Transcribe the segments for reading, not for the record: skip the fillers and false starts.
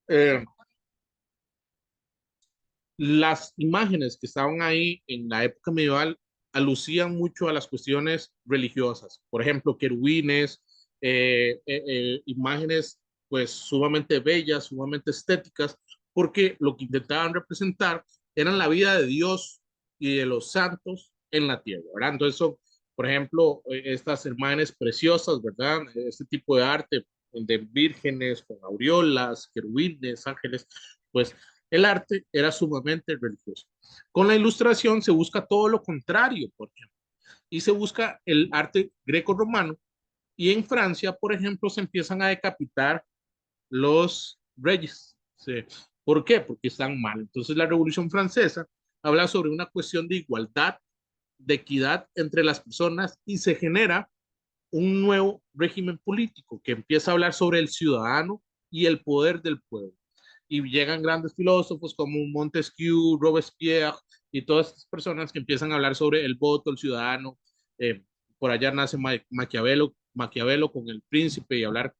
Eh, las imágenes que estaban ahí en la época medieval alucían mucho a las cuestiones religiosas. Por ejemplo, querubines, imágenes pues sumamente bellas, sumamente estéticas, porque lo que intentaban representar eran la vida de Dios y de los santos en la tierra, ¿verdad? Entonces, por ejemplo, estas imágenes preciosas, ¿verdad? Este tipo de arte de vírgenes con aureolas, querubines, ángeles, pues el arte era sumamente religioso. Con la ilustración se busca todo lo contrario, por ejemplo, y se busca el arte greco-romano, y en Francia, por ejemplo, se empiezan a decapitar los reyes. ¿Sí? ¿Por qué? Porque están mal. Entonces la Revolución Francesa habla sobre una cuestión de igualdad, de equidad entre las personas y se genera un nuevo régimen político que empieza a hablar sobre el ciudadano y el poder del pueblo. Y llegan grandes filósofos como Montesquieu, Robespierre y todas estas personas que empiezan a hablar sobre el voto, el ciudadano. Eh, por allá nace Maquiavelo con el príncipe y hablar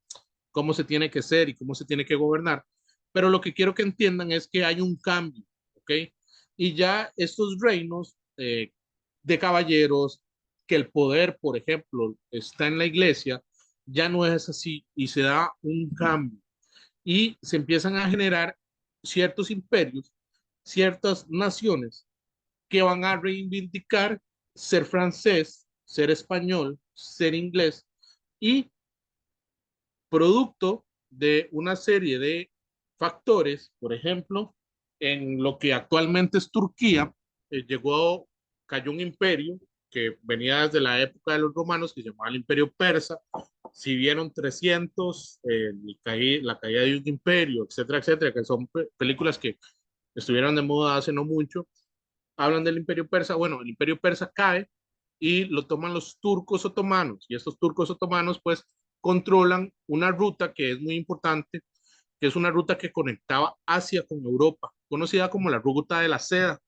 cómo se tiene que ser y cómo se tiene que gobernar. Pero lo que quiero que entiendan es que hay un cambio, ¿ok? Y ya estos reinos de caballeros, que el poder, por ejemplo, está en la iglesia, ya no es así y se da un cambio y se empiezan a generar ciertos imperios, ciertas naciones que van a reivindicar ser francés, ser español, ser inglés y producto de una serie de factores, por ejemplo, en lo que actualmente es Turquía, cayó un imperio que venía desde la época de los romanos, que se llamaba el Imperio Persa. Si vieron 300, la caída de un imperio, etcétera, etcétera, que son películas que estuvieron de moda hace no mucho, hablan del Imperio Persa. Bueno, el Imperio Persa cae y lo toman los turcos otomanos, y estos turcos otomanos pues controlan una ruta que es muy importante, que es una ruta que conectaba Asia con Europa, conocida como la ruta de la seda.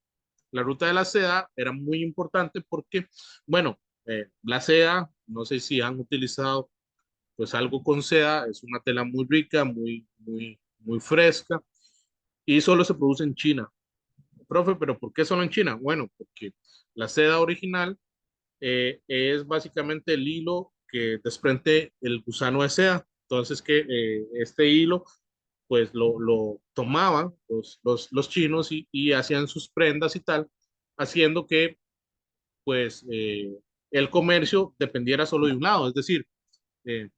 La ruta de la seda era muy importante porque, bueno, la seda, no sé si han utilizado pues algo con seda, es una tela muy rica, muy fresca y solo se produce en China. Profe, pero ¿por qué solo en China? Bueno, porque la seda original es básicamente el hilo que desprende el gusano de seda. Entonces, que este hilo, pues lo tomaban los chinos y hacían sus prendas y tal, haciendo que, pues, el comercio dependiera solo de un lado. Es decir, eh,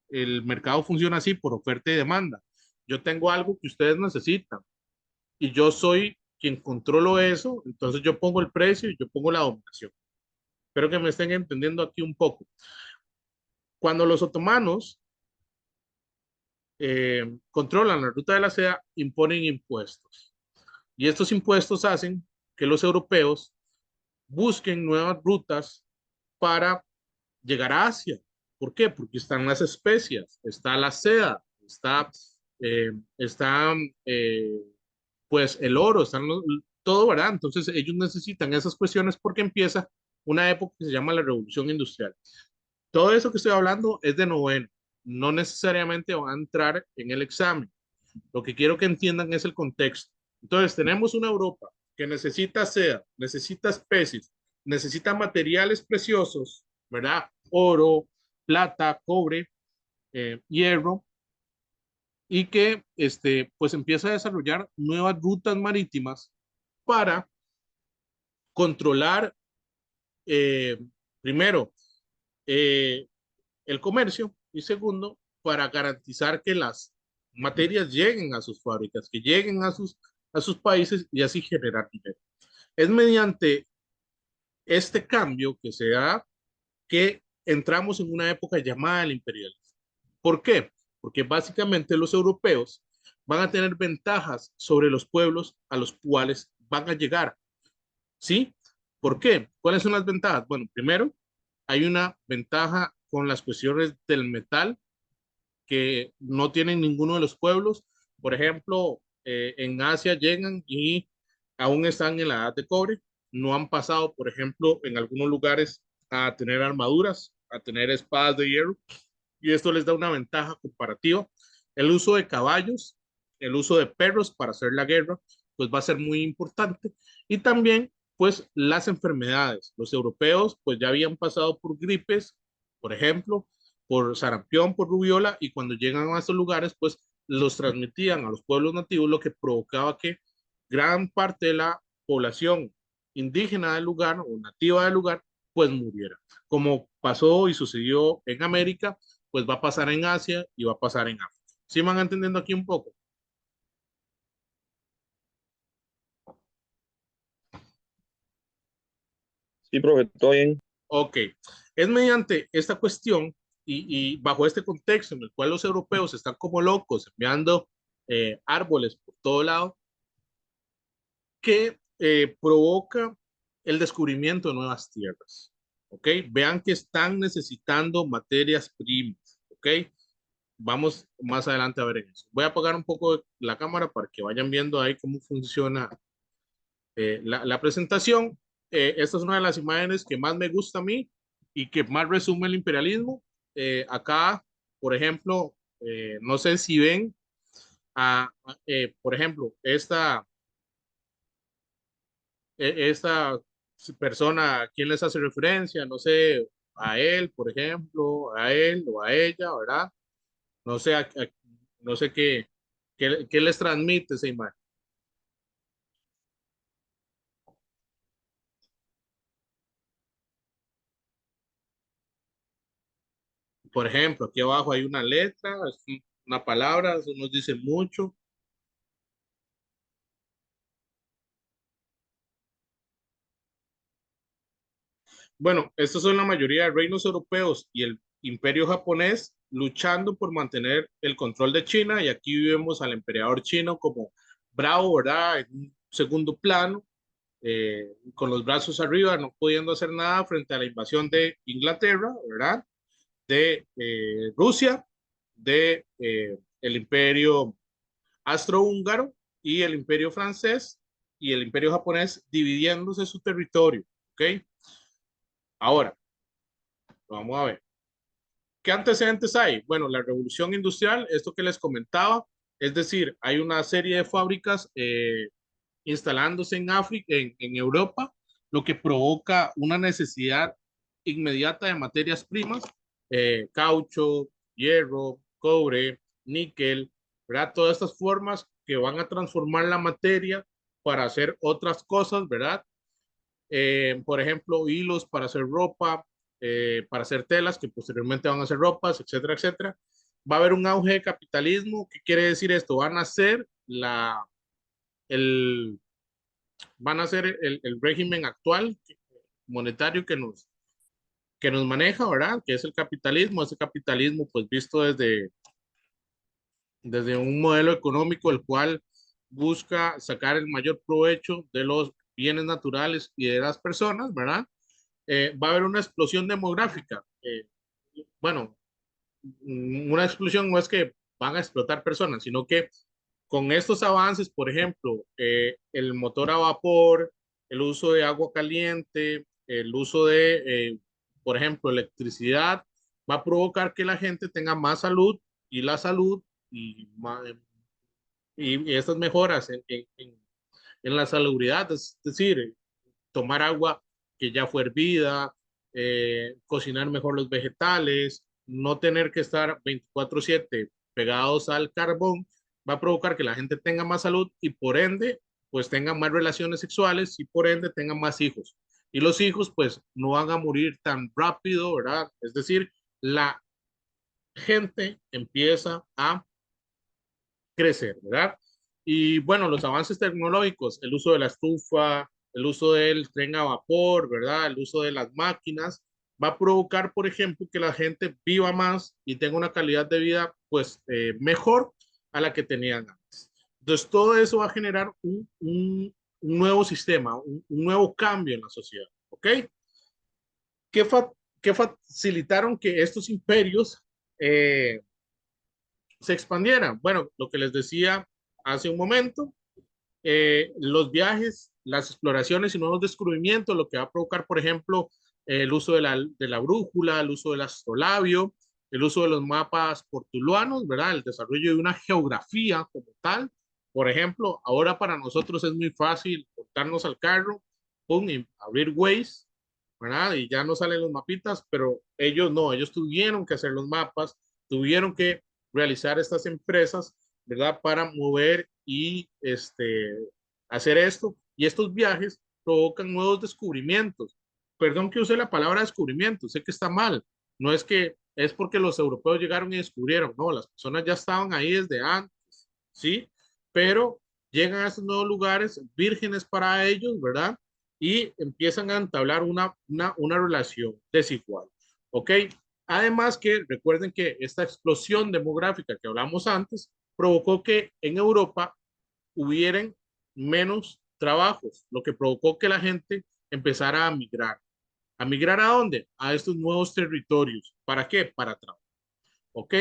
el mercado funciona así por oferta y demanda. Yo tengo algo que ustedes necesitan y yo soy quien controlo eso, entonces yo pongo el precio y yo pongo la dominación. Espero que me estén entendiendo aquí un poco. Cuando los otomanos controlan la ruta de la seda, imponen impuestos. Y estos impuestos hacen que los europeos busquen nuevas rutas para llegar a Asia. ¿Por qué? Porque están las especias, está la seda, está eh, pues el oro, todo, ¿verdad? Entonces ellos necesitan esas cuestiones porque empieza una época que se llama la Revolución Industrial. Todo eso que estoy hablando es de noveno, no necesariamente va a entrar en el examen. Lo que quiero que entiendan es el contexto. Entonces, tenemos una Europa que necesita seda, necesita especies, necesita materiales preciosos, ¿verdad? Oro, plata, cobre, hierro, y que pues empieza a desarrollar nuevas rutas marítimas para controlar, eh, primero, eh, el comercio y segundo, para garantizar que las materias lleguen a sus fábricas, que lleguen a sus países y así generar dinero. Es mediante este cambio que se da que entramos en una época llamada el imperialismo. ¿Por qué? Porque básicamente los europeos van a tener ventajas sobre los pueblos a los cuales van a llegar. ¿Sí? ¿Por qué? ¿Cuáles son las ventajas? Bueno, primero, hay una ventaja con las cuestiones del metal que no tienen ninguno de los pueblos. Por ejemplo, en Asia llegan y aún están en la edad de cobre. No han pasado, por ejemplo, en algunos lugares a tener armaduras, a tener espadas de hierro, y esto les da una ventaja comparativa. El uso de caballos. el uso de perros para hacer la guerra, pues va a ser muy importante. Y también, pues, las enfermedades. Los europeos, pues, ya habían pasado por gripes, por ejemplo, por sarampión, por rubiola, y cuando llegan a estos lugares, pues, los transmitían a los pueblos nativos, lo que provocaba que gran parte de la población indígena del lugar o nativa del lugar, pues muriera. Como pasó y sucedió en América, pues va a pasar en Asia y va a pasar en África. ¿Sí me van entendiendo aquí un poco? Sí, profe, todo bien. Ok. Es mediante esta cuestión y bajo este contexto en el cual los europeos están como locos enviando árboles por todo lado, que provoca el descubrimiento de nuevas tierras. ¿Ok? Vean que están necesitando materias primas. ¿Ok? Vamos más adelante a ver en eso. Voy a apagar un poco la cámara para que vayan viendo ahí cómo funciona la presentación. Esta es una de las imágenes que más me gusta a mí y que más resume el imperialismo. Acá, por ejemplo, no sé si ven, por ejemplo, esta persona, ¿a quién les hace referencia? No sé, a él, por ejemplo, a él o a ella, ¿verdad? No sé, no sé qué les transmite esa imagen. Por ejemplo, aquí abajo hay una letra, es una palabra, eso nos dice mucho. Bueno, estos son la mayoría de reinos europeos y el imperio japonés luchando por mantener el control de China. Y aquí vemos al emperador chino como bravo, ¿verdad? En un segundo plano, con los brazos arriba, no pudiendo hacer nada frente a la invasión de Inglaterra, ¿verdad? De Rusia, de el imperio austrohúngaro y el imperio francés y el imperio japonés dividiéndose su territorio, ¿ok? Ahora, vamos a ver. ¿Qué antecedentes hay? Bueno, la revolución industrial, esto que les comentaba, es decir, hay una serie de fábricas instalándose en África, en Europa, lo que provoca una necesidad inmediata de materias primas, caucho, hierro, cobre, níquel, ¿verdad? Todas estas formas que van a transformar la materia para hacer otras cosas, ¿verdad? Por ejemplo, hilos para hacer ropa, para hacer telas que posteriormente van a hacer ropas, etcétera, etcétera. Va a haber un auge de capitalismo. ¿Qué quiere decir esto? El, van a ser el régimen actual monetario que nos maneja, ¿verdad? Que es el capitalismo. Ese capitalismo, pues visto desde un modelo económico el cual busca sacar el mayor provecho de los bienes naturales y de las personas, ¿verdad? Va a haber una explosión demográfica. Bueno, una explosión no es que van a explotar personas, sino que con estos avances, por ejemplo, el motor a vapor, el uso de agua caliente, el uso de, por ejemplo, electricidad, va a provocar que la gente tenga más salud y la salud y, y estas mejoras en la salubridad, es decir, tomar agua que ya fue hervida, cocinar mejor los vegetales, no tener que estar 24/7 pegados al carbón, va a provocar que la gente tenga más salud y por ende, pues tengan más relaciones sexuales y por ende tengan más hijos. Y los hijos, pues, no van a morir tan rápido, ¿verdad? Es decir, la gente empieza a crecer, ¿verdad? Y bueno, los avances tecnológicos, el uso de la estufa, el uso del tren a vapor, ¿verdad? El uso de las máquinas, va a provocar, por ejemplo, que la gente viva más y tenga una calidad de vida, pues, mejor a la que tenían antes. Entonces, todo eso va a generar un nuevo sistema, un nuevo cambio en la sociedad, ¿ok? ¿Qué, fa qué facilitaron que estos imperios se expandieran? Bueno, lo que les decía hace un momento, los viajes, las exploraciones y nuevos descubrimientos, lo que va a provocar, por ejemplo, el uso de la brújula, el uso del astrolabio, el uso de los mapas portulanos, ¿verdad? El desarrollo de una geografía como tal. Por ejemplo, ahora para nosotros es muy fácil montarnos al carro, pum, y abrir Waze, ¿verdad? Y ya no salen los mapitas, pero ellos no, ellos tuvieron que hacer los mapas, tuvieron que realizar estas empresas, ¿verdad? Para mover y hacer esto. Y estos viajes provocan nuevos descubrimientos. Perdón que use la palabra descubrimiento, sé que está mal. No es que es porque los europeos llegaron y descubrieron, no, las personas ya estaban ahí desde antes, ¿sí? Pero llegan a estos nuevos lugares vírgenes para ellos, ¿verdad? Y empiezan a entablar una relación desigual, ¿ok? Además que recuerden que esta explosión demográfica que hablamos antes provocó que en Europa hubieran menos trabajos, lo que provocó que la gente empezara a migrar. ¿A migrar a dónde? A estos nuevos territorios. ¿Para qué? Para trabajar. ¿Ok?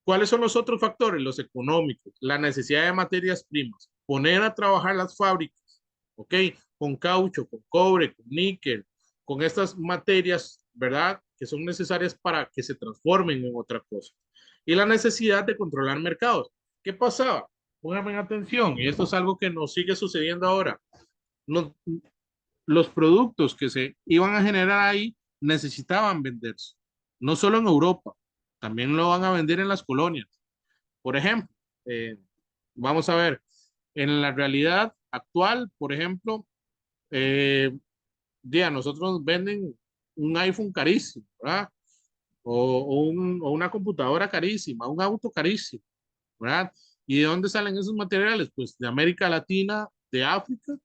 ¿Cuáles son los otros factores? Los económicos, la necesidad de materias primas, poner a trabajar las fábricas, ¿ok? Con caucho, con cobre, con níquel, con estas materias, ¿verdad? Que son necesarias para que se transformen en otra cosa. Y la necesidad de controlar mercados. ¿Qué pasaba? Pónganme atención, y esto es algo que nos sigue sucediendo ahora. Los, los productos que se iban a generar ahí necesitaban venderse, no solo en Europa, también lo van a vender en las colonias. Por ejemplo, eh, vamos a ver, en la realidad actual, por ejemplo, nosotros nos venden un iPhone carísimo, ¿verdad? O una computadora carísima, un auto carísimo, ¿verdad? ¿Y de dónde salen esos materiales? Pues de América Latina, de África,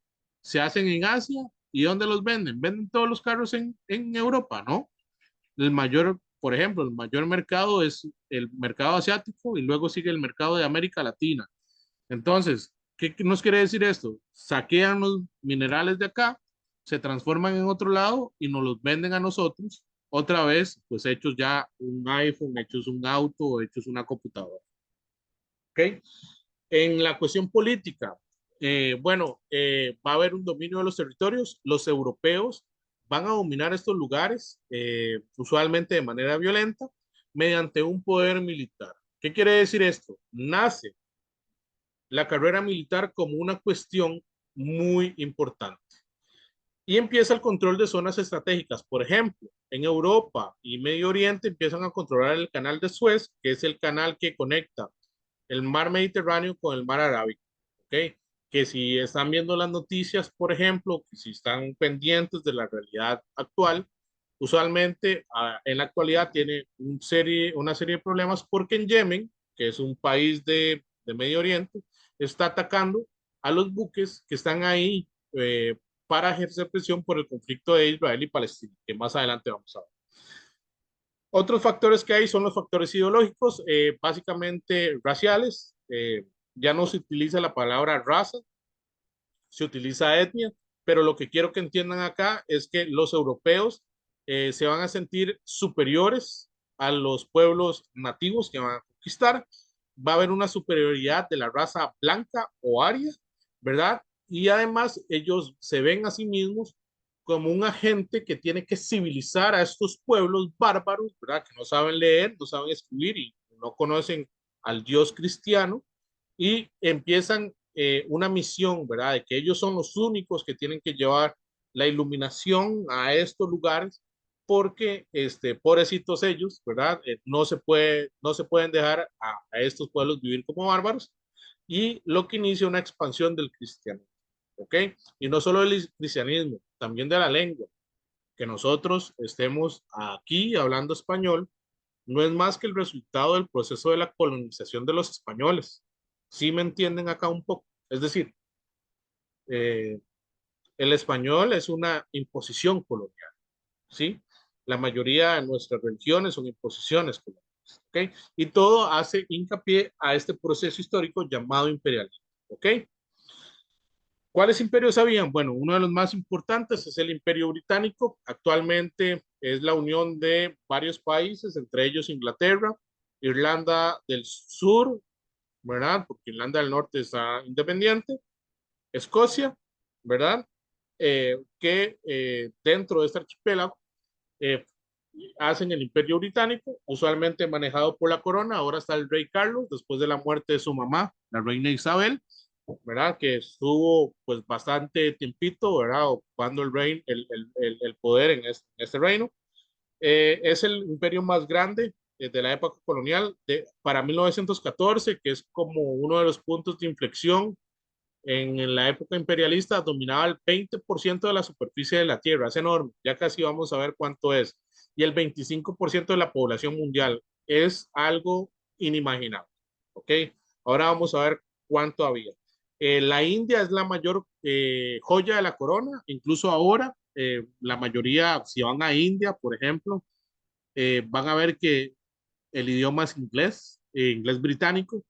se hacen en Asia. ¿Y dónde los venden? Venden todos los carros en Europa, ¿no? El mayor, por ejemplo, el mayor mercado es el mercado asiático y luego sigue el mercado de América Latina. Entonces, ¿qué nos quiere decir esto? Saquean los minerales de acá, se transforman en otro lado y nos los venden a nosotros, otra vez, pues hechos ya un iPhone, hechos un auto, hechos una computadora. ¿Ok? En la cuestión política, va a haber un dominio de los territorios. Los europeos van a dominar estos lugares, usualmente de manera violenta, mediante un poder militar. ¿Qué quiere decir esto? Nace la carrera militar como una cuestión muy importante. Y empieza el control de zonas estratégicas. Por ejemplo, en Europa y Medio Oriente empiezan a controlar el canal de Suez, que es el canal que conecta el mar Mediterráneo con el mar Arábico. ¿Ok? Que si están viendo las noticias, por ejemplo, que si están pendientes de la realidad actual, usualmente en la actualidad tiene una serie de problemas porque en Yemen, que es un país de Medio Oriente, está atacando a los buques que están ahí para ejercer presión por el conflicto de Israel y Palestina, que más adelante vamos a ver. Otros factores que hay son los factores ideológicos, básicamente raciales. Ya no se utiliza la palabra raza, se utiliza etnia, pero lo que quiero que entiendan acá es que los europeos se van a sentir superiores a los pueblos nativos que van a conquistar. Va a haber una superioridad de la raza blanca o aria, ¿verdad? Y además ellos se ven a sí mismos como un agente que tiene que civilizar a estos pueblos bárbaros, ¿verdad? Que no saben leer, no saben escribir y no conocen al Dios cristiano y empiezan una misión, ¿verdad? De que ellos son los únicos que tienen que llevar la iluminación a estos lugares porque, pobrecitos ellos, ¿verdad? No se pueden dejar a estos pueblos vivir como bárbaros y lo que inicia una expansión del cristianismo, ¿ok? Y no solo del cristianismo, también de la lengua. Que nosotros estemos aquí hablando español no es más que el resultado del proceso de la colonización de los españoles. ¿Sí me entienden acá un poco? Es decir, eh, el español es una imposición colonial, ¿sí? La mayoría de nuestras religiones son imposiciones coloniales, ¿ok? Y todo hace hincapié a este proceso histórico llamado imperialismo, ¿ok? ¿Cuáles imperios habían? Bueno, uno de los más importantes es el Imperio Británico. Actualmente es la unión de varios países, entre ellos Inglaterra, Irlanda del Sur, ¿verdad? Porque Irlanda del Norte está independiente, Escocia, ¿verdad? Que dentro de este archipiélago eh, hacen el Imperio Británico, usualmente manejado por la corona. Ahora está el rey Carlos, después de la muerte de su mamá, la reina Isabel, ¿verdad? Que estuvo pues bastante tiempito, ¿verdad? Ocupando el poder en este reino. Es el imperio más grande de la época colonial para 1914, que es como uno de los puntos de inflexión. En la época imperialista dominaba el 20% de la superficie de la Tierra, es enorme, ya casi vamos a ver cuánto es, y el 25% de la población mundial, es algo inimaginable, ¿ok? Ahora vamos a ver cuánto había. La India es la mayor joya de la corona, incluso ahora, la mayoría, si van a India, por ejemplo, van a ver que el idioma es inglés, inglés británico.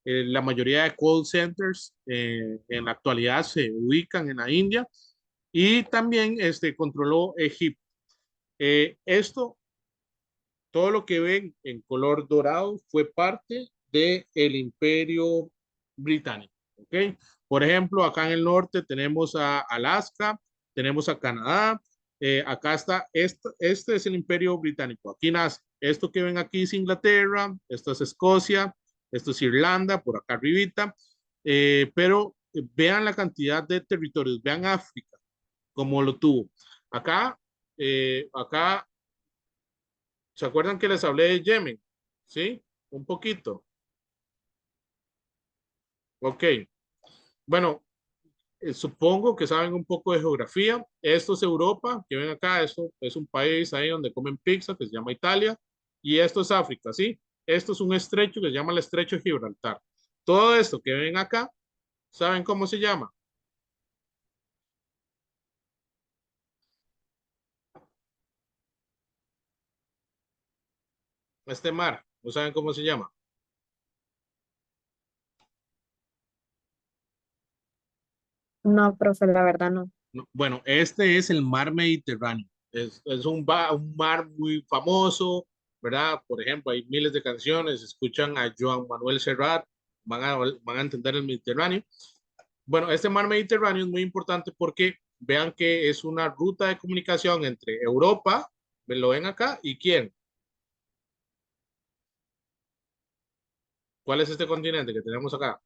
La mayoría de call centers en la actualidad se ubican en la India y también controló Egipto. Esto, todo lo que ven en color dorado fue parte del imperio británico. ¿Ok? Por ejemplo, acá en el norte tenemos a Alaska, tenemos a Canadá, acá está, este es el imperio británico, aquí nace, esto que ven aquí es Inglaterra, esto es Escocia, esto es Irlanda, por acá arribita, pero vean la cantidad de territorios, vean África, como lo tuvo. Acá, acá ¿se acuerdan que les hablé de Yemen? ¿Sí? Un poquito. Ok. Bueno, supongo que saben un poco de geografía. Esto es Europa, que ven acá, esto es un país ahí donde comen pizza, que se llama Italia. Y esto es África, ¿sí? Esto es un estrecho que se llama el Estrecho de Gibraltar. Todo esto que ven acá, ¿saben cómo se llama? Este mar, ¿no saben cómo se llama? No, profe, la verdad no. No, bueno, este es el mar Mediterráneo. Es un mar muy famoso, ¿verdad? Por ejemplo, hay miles de canciones, escuchan a Joan Manuel Serrat, van a entender el Mediterráneo. Bueno, este mar Mediterráneo es muy importante porque vean que es una ruta de comunicación entre Europa, lo ven acá, ¿y quién? ¿Cuál es este continente que tenemos acá?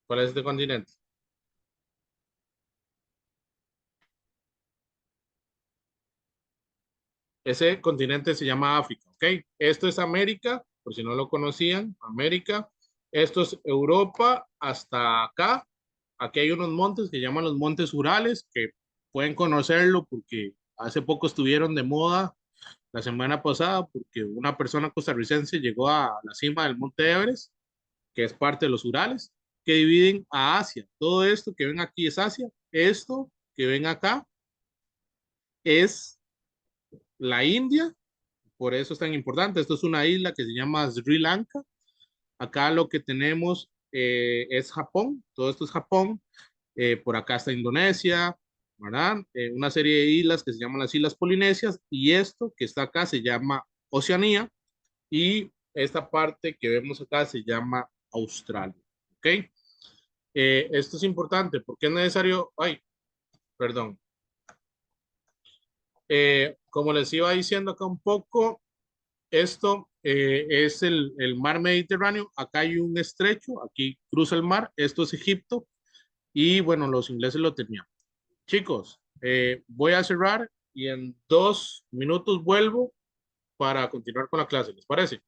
¿Cuál es este continente? Ese continente se llama África, ¿ok? Esto es América, por si no lo conocían, América. Esto es Europa hasta acá. Aquí hay unos montes que llaman los Montes Urales, que pueden conocerlo porque hace poco estuvieron de moda la semana pasada, porque una persona costarricense llegó a la cima del Monte Everest, que es parte de los Urales, que dividen a Asia. Todo esto que ven aquí es Asia. Esto que ven acá es la India, por eso es tan importante. Esto es una isla que se llama Sri Lanka. Acá lo que tenemos es Japón, todo esto es Japón. Por acá está Indonesia, ¿verdad? Una serie de islas que se llaman las Islas Polinesias y esto que está acá se llama Oceanía y esta parte que vemos acá se llama Australia, ¿ok? Esto es importante porque es necesario, ay, perdón, como les iba diciendo acá un poco, esto es el mar Mediterráneo. Acá hay un estrecho, aquí cruza el mar. Esto es Egipto. Y bueno, los ingleses lo tenían. Chicos, voy a cerrar y en 2 minutos vuelvo para continuar con la clase. ¿Les parece?